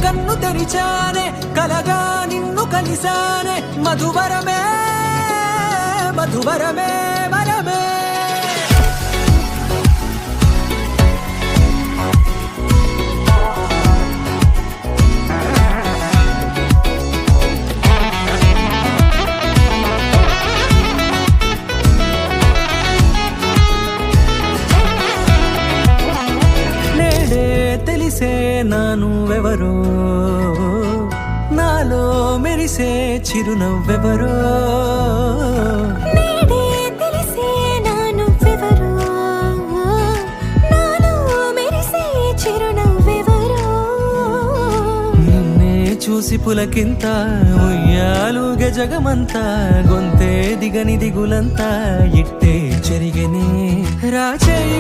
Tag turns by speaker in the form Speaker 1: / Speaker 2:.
Speaker 1: కన్ను తెరిచానే కలగా నిన్ను కలిసానే మధువరమే మధువరమే వరమే తెలిసే నానువెవరో నాలో మెరిసే చిరునవ్వెవరో
Speaker 2: తెలిసే నానువెవరో నాలో మెరిసే చిరునవ్వెవరో
Speaker 1: నిన్నే చూసి పులకింత ఉయ్యాలుగ జగమంతా గొంతే దిగని దిగులంతా ఇట్టే చెరిగనే రాచేయి